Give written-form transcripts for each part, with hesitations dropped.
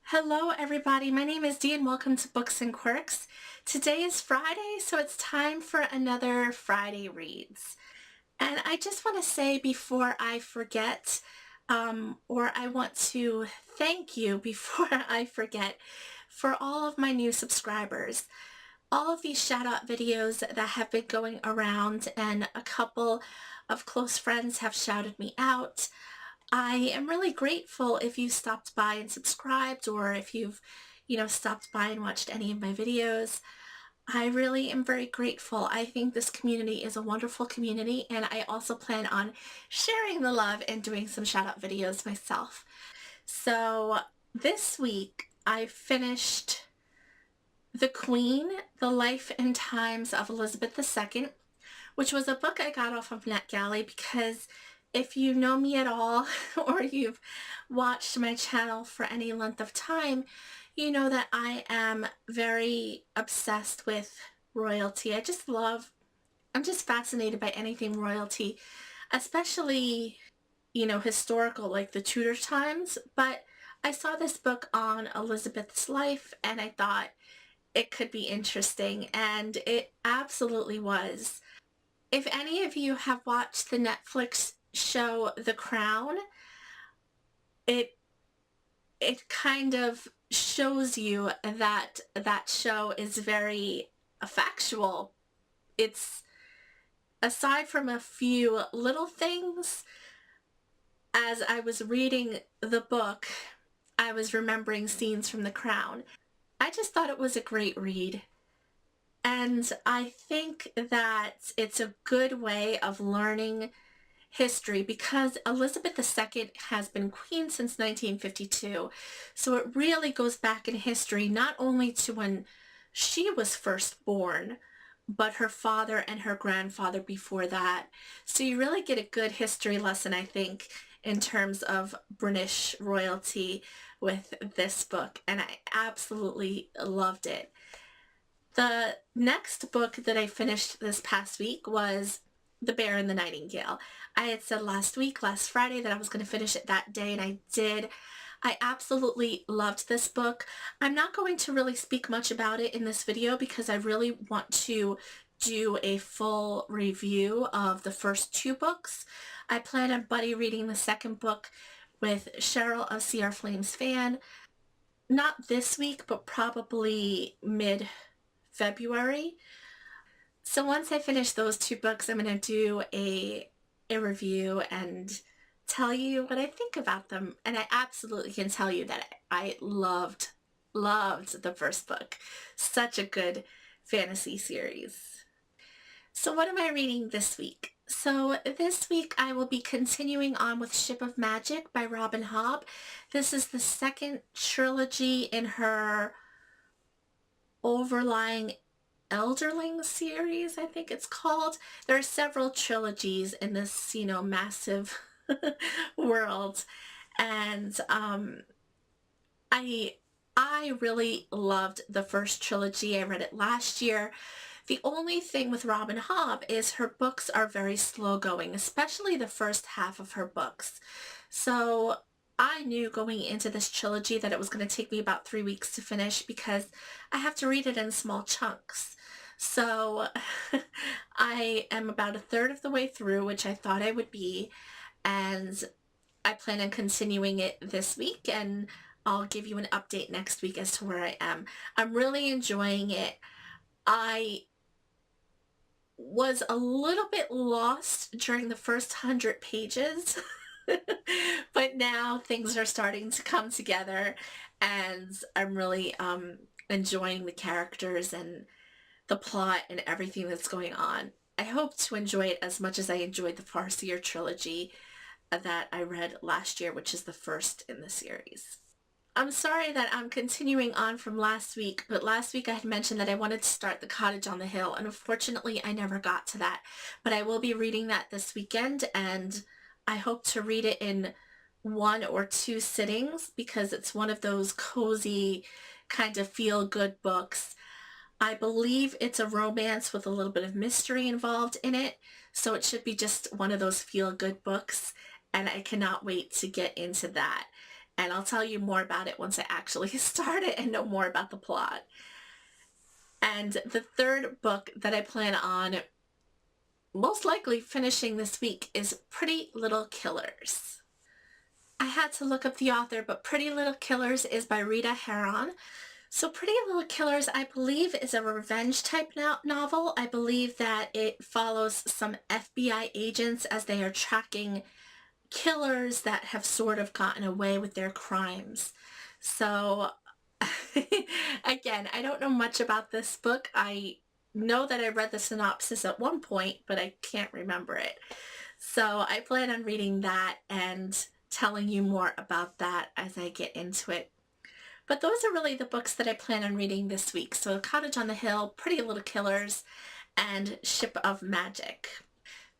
Hello everybody, my name is Dee and welcome to Books and Quirks. Today is Friday, so it's time for another Friday Reads. And I just want to say before I forget, or I want to thank you before I forget, for all of my new subscribers. All of these shout out videos that have been going around, and a couple of close friends have shouted me out. I am really grateful if you stopped by and subscribed, or if you've, stopped by and watched any of my videos. I really am very grateful. I think this community is a wonderful community, and I also plan on sharing the love and doing some shout out videos myself. So this week I finished The Queen, The Life and Times of Elizabeth II, which was a book I got off of NetGalley because if you know me at all or you've watched my channel for any length of time, you know that I am very obsessed with royalty. I'm just fascinated by anything royalty, especially, historical, like the Tudor times. But I saw this book on Elizabeth's life and I thought it could be interesting, and it absolutely was. If any of you have watched the Netflix show The Crown, it kind of shows you that that show is very factual. It's, aside from a few little things, as I was reading the book, I was remembering scenes from The Crown. I just thought it was a great read. And I think that it's a good way of learning history because Elizabeth II has been queen since 1952. So it really goes back in history, not only to when she was first born, but her father and her grandfather before that. So you really get a good history lesson, I think, in terms of British royalty with this book, and I absolutely loved it. The next book that I finished this past week was The Bear and the Nightingale. I had said last Friday, that I was going to finish it that day, and I did. I absolutely loved this book. I'm not going to really speak much about it in this video because I really want to do a full review of the first two books. I plan on buddy reading the second book with Cheryl of CR Flames Fan. Not this week, but probably mid-February. So once I finish those two books, I'm going to do a review and tell you what I think about them. And I absolutely can tell you that I loved the first book. Such a good fantasy series. So what am I reading this week? So this week I will be continuing on with Ship of Magic by Robin Hobb. This is the second trilogy in her overlying Elderling series, I think it's called. There are several trilogies in this, massive world. And I really loved the first trilogy. I read it last year. The only thing with Robin Hobb is her books are very slow going, especially the first half of her books. So I knew going into this trilogy that it was going to take me about 3 weeks to finish because I have to read it in small chunks. So I am about a third of the way through, which I thought I would be, and I plan on continuing it this week, and I'll give you an update next week as to where I am. I'm really enjoying it. I was a little bit lost during the first 100 pages, but now things are starting to come together, and I'm really enjoying the characters and the plot and everything that's going on. I hope to enjoy it as much as I enjoyed the Farseer trilogy that I read last year, which is the first in the series. I'm sorry that I'm continuing on from last week, but last week I had mentioned that I wanted to start The Cottage on the Hill, and unfortunately I never got to that. But I will be reading that this weekend, and I hope to read it in 1 or 2 sittings because it's one of those cozy kind of feel-good books. I believe it's a romance with a little bit of mystery involved in it, so it should be just one of those feel-good books, and I cannot wait to get into that. And I'll tell you more about it once I actually start it and know more about the plot. And the third book that I plan on most likely finishing this week is Pretty Little Killers. I had to look up the author, but Pretty Little Killers is by Rita Herron. So Pretty Little Killers, I believe, is a revenge type novel. I believe that it follows some FBI agents as they are tracking killers that have sort of gotten away with their crimes. So again, I don't know much about this book. I know that I read the synopsis at one point, but I can't remember it. So I plan on reading that and telling you more about that as I get into it. But those are really the books that I plan on reading this week. So Cottage on the Hill, Pretty Little Killers, and Ship of Magic.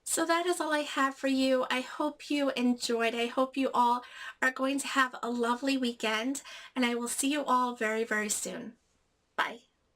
So that is all I have for you. I hope you enjoyed. I hope you all are going to have a lovely weekend, and I will see you all very, very soon. Bye.